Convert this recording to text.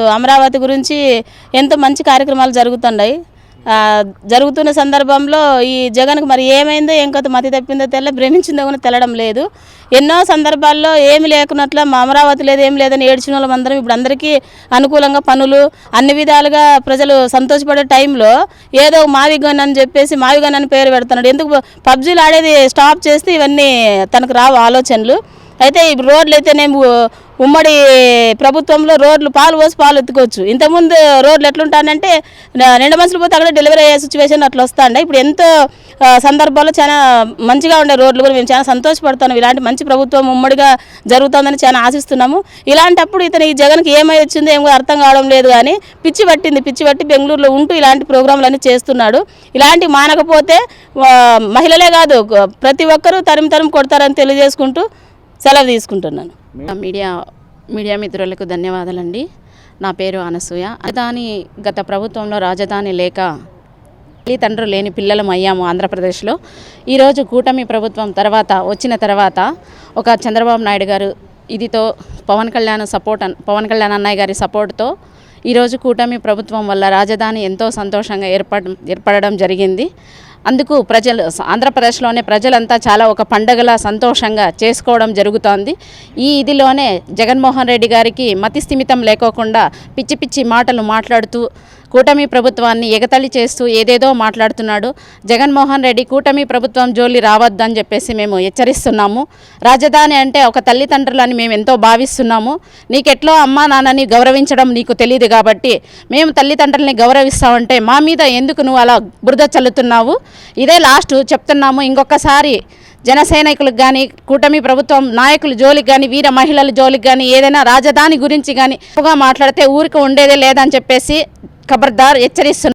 అమరావతి గురించి ఎంతో మంచి కార్యక్రమాలు జరుగుతున్నాయి. జరుగుతున్న సందర్భంలో ఈ జగన్కు మరి ఏమైందో ఏం కొత్త మతి తప్పిందో భ్రమించిందో కూడా తెలడం లేదు. ఎన్నో సందర్భాల్లో ఏమి లేకున్నట్ల మా అమరావతి లేదు ఏం లేదని ఏడ్చిన వాళ్ళందరం ఇప్పుడు అందరికీ అనుకూలంగా పనులు అన్ని విధాలుగా ప్రజలు సంతోషపడే టైంలో ఏదో మావిగన్ అని చెప్పేసి మావిగన్ అని పేరు పెడుతున్నాడు. ఎందుకు పబ్జీలు ఆడేది స్టాప్ చేస్తే ఇవన్నీ తనకు రావు ఆలోచనలు. అయితే ఈ రోడ్లు అయితేనేమో ఉమ్మడి ప్రభుత్వంలో రోడ్లు పాలు పోసి పాలు ఎత్తుకోవచ్చు. ఇంతకుముందు రోడ్లు ఎట్లుంటానంటే నిండు మనుషులు పోతే అక్కడ డెలివరీ అయ్యే సిచ్యువేషన్ అట్లా వస్తాండే. ఇప్పుడు ఎంతో సందర్భాల్లో చాలా మంచిగా ఉండే రోడ్లు కూడా మేము చాలా సంతోషపడుతున్నాం. ఇలాంటి మంచి ప్రభుత్వం ఉమ్మడిగా జరుగుతుందని చాలా ఆశిస్తున్నాము. ఇలాంటప్పుడు ఇతను ఈ జగన్కి ఏమై వచ్చిందో ఏమో అర్థం కావడం లేదు. కానీ పిచ్చి పట్టి బెంగళూరులో ఉంటూ ఇలాంటి ప్రోగ్రాంలు అన్నీ చేస్తున్నాడు. ఇలాంటి మానకపోతే మహిళలే కాదు ప్రతి ఒక్కరూ తరిమి కొడతారని తెలియజేసుకుంటూ సెలవు తీసుకుంటున్నాను. మీడియా మిత్రులకు ధన్యవాదాలండి. నా పేరు అనసూయ. రాజధాని గత ప్రభుత్వంలో రాజధాని లేక తల్లిదండ్రులు లేని పిల్లలం అయ్యాము ఆంధ్రప్రదేశ్లో. ఈరోజు కూటమి ప్రభుత్వం వచ్చిన తర్వాత ఒక చంద్రబాబు నాయుడు గారు ఇదితో పవన్ కళ్యాణ్ అన్నయ్య గారి సపోర్ట్తో ఈరోజు కూటమి ప్రభుత్వం వల్ల రాజధాని ఎంతో సంతోషంగా ఏర్పడడం జరిగింది. అందుకు ఆంధ్రప్రదేశ్లోనే ప్రజలంతా చాలా ఒక పండగలా సంతోషంగా చేసుకోవడం జరుగుతోంది. ఇదిలోనే జగన్మోహన్ రెడ్డి గారికి మతి స్థిమితం లేకోకుండా పిచ్చి మాటలు మాట్లాడుతూ కూటమి ప్రభుత్వాన్ని ఎగతాళి చేస్తూ ఏదేదో మాట్లాడుతున్నాడు. జగన్మోహన్ రెడ్డి కూటమి ప్రభుత్వం జోలి రావద్దని చెప్పేసి మేము హెచ్చరిస్తున్నాము. రాజధాని అంటే ఒక తల్లిదండ్రులని మేము ఎంతో భావిస్తున్నాము. నీకెట్లో అమ్మా నాన్నని గౌరవించడం నీకు తెలియదు కాబట్టి మేము తల్లిదండ్రులని గౌరవిస్తామంటే మా మీద ఎందుకు నువ్వు అలా బురద చల్లుతున్నావు? ఇదే లాస్ట్ చెప్తున్నాము. ఇంకొకసారి జన సైనికులకు కానీ కూటమి ప్రభుత్వం నాయకుల జోలికి కానీ వీర మహిళల జోలికి కానీ ఏదైనా రాజధాని గురించి కానీ మాట్లాడితే ఊరికి ఉండేదే లేదని చెప్పేసి ఖబర్దార్ హెచ్చరిస్తున్నారు.